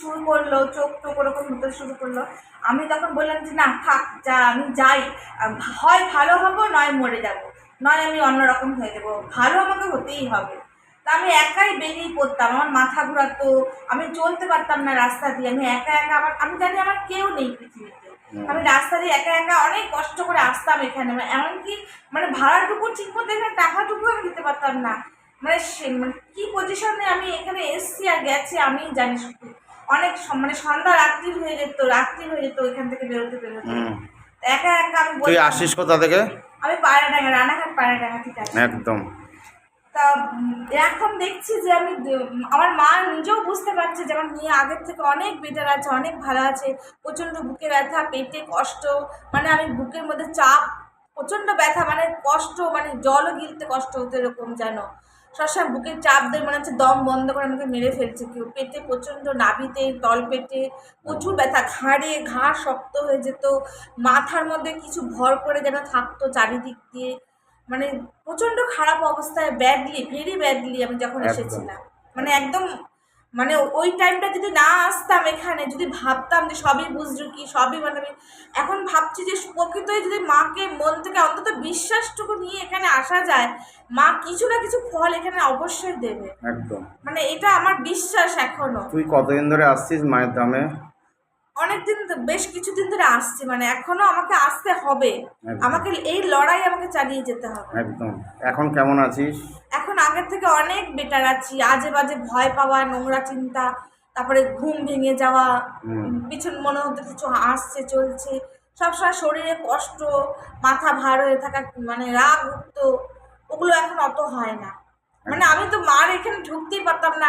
শুরু করলো, চোখ টোক ওরকম হতে শুরু করলো। আমি তখন বললাম যে না থাক, যা আমি যাই, হয় ভালো হবো নয় মরে যাব, নয় আমি অন্যরকম হয়ে যাবো, ভালো আমাকে হতেই হবে। তা আমি একাই বেরিয়ে পড়তাম, আমার মাথা ঘোরাতো, আমি চলতে পারতাম না রাস্তা দিয়ে, আমি একা একা, আমি জানি আমার কেউ নেই পৃথিবীতে, আমি রাস্তা দিয়ে একা একা অনেক কষ্ট করে আসতাম এখানে, এমনকি ভাড়াটুকু ঠিক মতো এখানে টাকাটুকু আমি দিতে পারতাম না, মানে কি পজিশনে আমি এখানে এসছি আর গেছি আমি জানি শুধু। অনেক সন্ধ্যা রাত্রি হয়ে যেত এখান থেকে বেরোতে একা একা। আমি তুই আসিস কোথা থেকে? আমি পায়রাডাঙ্গা, রানাঘাট পায়রাডাঙ্গা থেকে আসি একদম। তা এখন দেখছি যে আমার মা নিজেও বুঝতে পারছে যে আমার মেয়ে আগের থেকে অনেক বেটার আছে, অনেক ভালো আছে। প্রচণ্ড বুকে ব্যথা, পেটে কষ্ট, আমি বুকের মধ্যে চাপ, প্রচণ্ড ব্যথা, কষ্ট, জলও গিলতে কষ্ট হতো এরকম যেন। সবসময় বুকের চাপ দিয়ে মনে হচ্ছে দম বন্ধ করে আমাকে মেরে ফেলছে কেউ। পেটে প্রচণ্ড, নাভিতে, তল পেটে প্রচুর ব্যথা, ঘাড় শক্ত হয়ে যেত, মাথার মধ্যে কিছু ভর করে যেন থাকতো চারিদিক দিয়ে, প্রচণ্ড খারাপ অবস্থায়, ভেরি ব্যাডলি আমি যখন এসেছিলাম। একদম ওই টাইমটা যদি না আসতাম এখানে, যদি ভাবতাম যে সবই বুঝরুকি, সবই আমি এখন ভাবছি যে প্রকৃতই যদি মাকে মন থেকে অন্তত বিশ্বাসটুকু নিয়ে এখানে আসা যায়, মা কিছু না কিছু ফল এখানে অবশ্যই দেবে। একদম, এটা আমার বিশ্বাস এখনো। তুই কতদিন ধরে আসছিস মায়ের ধামে? অনেকদিন, বেশ কিছুদিন ধরে আসছি, এখনো আমাকে আসতে হবে, আমাকে এই লড়াই আমাকে চালিয়ে যেতে হবে। একদম। এখন কেমন আছিস? এখন আগের থেকে অনেক বেটার আছি। আজে বাজে ভয় পাওয়া, নোংরা চিন্তা, তারপরে ঘুম ভেঙে যাওয়া, পিছন মনে হতে কিছু আসছে চলছে, সবসময় শরীরে কষ্ট, মাথা ভার হয়ে থাকা, রাগ উঠতো, ওগুলো এখন অত হয় না। আমি তো মার এখানে ঢুকতেই পারতাম না,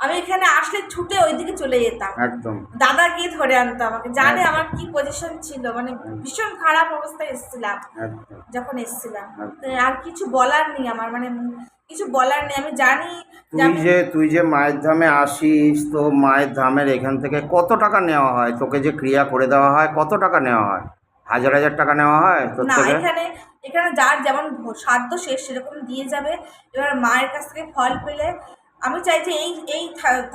আমি এখানে আসলে ছুটে ওইদিকে চলে যেতাম, একদম। দাদা গিয়ে ধরে আনতো আমাকে, জানে আমার কি পজিশন ছিল, ভীষণ খারাপ অবস্থায় এসেছিলাম যখন এসেছিলাম। আর কিছু বলার নেই আমার, কিছু বলার নেই। আমি জানি তুই যে মায়ের ধামে আসিস, তো মায়ের ধামের এখান থেকে কত টাকা নেওয়া হয়? তোকে যে ক্রিয়া করে দেওয়া হয় কত টাকা নেওয়া হয়? 1000 টাকা নেওয়া হয় তোর থেকে? এখানে যার যেমন সাধ্য শেষ সেরকম দিয়ে যাবে। এবার মায়ের কাছ থেকে ফল পেলে আমি চাই যে এই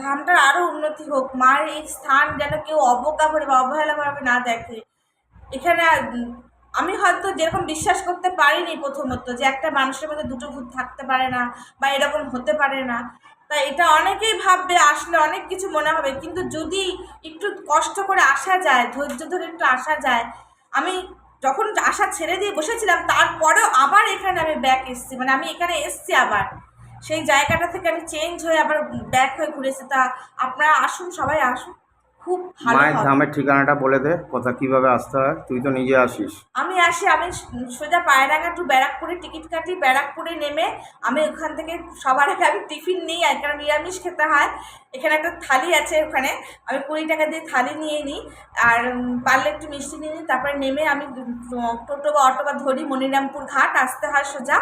ধামটার আরো উন্নতি হোক, মায়ের এই স্থান যেন কেউ অবজ্ঞা করে বা অবহেলা ভাবে না দেখে। এখানে আমি হয়তো যেরকম বিশ্বাস করতে পারিনি প্রথমত, যে একটা মানুষের মধ্যে দুটো ভূত থাকতে পারে না বা এরকম হতে পারে না, তাই এটা অনেকেই ভাববে, আসলে অনেক কিছু মনে হবে, কিন্তু যদি একটু কষ্ট করে আসা যায়, ধৈর্য ধরে একটু আসা যায়। আমি যখন আশা ছেড়ে দিয়ে বসেছিলাম, তারপরেও আবার এখানে আমি ব্যাক এসেছি, আমি এখানে এসেছি আবার, সেই জায়গাটা থেকে আমি চেঞ্জ হয়ে আবার ব্যাক হয়ে ঘুরেছি। তা আপনারা আসুন, সবাই আসুন, খুব ভালো। মায়ের ধামের ঠিকানাটা বলে দে, কোথা কিভাবে আসতে হয়, তুই তো নিজে আসিস। আমি সোজা পায়রাঙ্গা টু ব্যারাকপুরে টিকিট কাটি, ব্যারাকপুরে নেমে আমি ওখান থেকে সবার আগে আমি টিফিন নিই, কারণ নিরামিষ খেতে হয়। এখানে একটা থালি আছে, ওখানে আমি 20 টাকা দিয়ে থালি নিয়ে নিই, আর পারলে একটু মিষ্টি নিয়ে নিই। তারপরে নেমে আমি টোটো বা অটো বা ধরি, মনিরামপুর ঘাট আসতে হয় সোজা,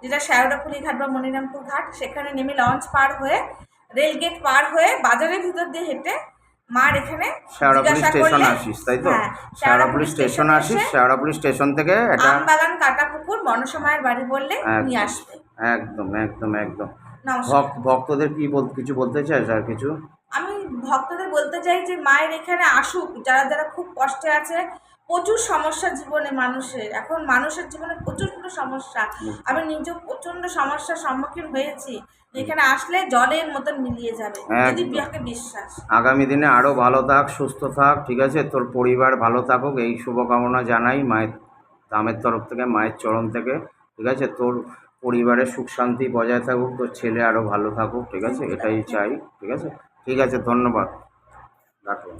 যেটা শ্যাওড়াফুলি ঘাট বা মনিরামপুর ঘাট। সেখানে নেমে লঞ্চ পার হয়ে, রেলগেট পার হয়ে, বাজারের ভিতর দিয়ে হেঁটে মার এখানে শেওড়াফুলি স্টেশন আসিস, তাই তো? শেওড়াফুলি স্টেশন আসিস, শেওড়াফুলি স্টেশন থেকে এটা আমবাগান কাটাপুকুর মনসামায়ের বাড়ি বললে নিয়ে আসবে। একদম একদম একদম। ভক্তদের কিছু বলতে চাইছ আর কিছু? আমি ভক্তদের বলতে চাই যে মায়ের এখানে আসুক, যারা যারা খুব কষ্টে আছে। প্রচুর সমস্যা জীবনে মানুষের, এখন মানুষের জীবনে প্রচুর সমস্যা। আমি নিজেও প্রচণ্ড সমস্যার সম্মুখীন হয়েছি, এখানে আসলে জলের মতন মিলিয়ে যাবে যদি বিয়াকে বিশ্বাস। আগামী দিনে আরও ভালো থাক, সুস্থ থাক, ঠিক আছে? তোর পরিবার ভালো থাকুক, এই শুভকামনা জানাই মায়ের ধামের তরফ থেকে, মায়ের চরণ থেকে, ঠিক আছে? তোর পরিবারের সুখ শান্তি বজায় থাকুক, তোর ছেলে আরও ভালো থাকুক, ঠিক আছে? এটাই চাই, ঠিক আছে? ঠিক আছে, ধন্যবাদ, রাখো।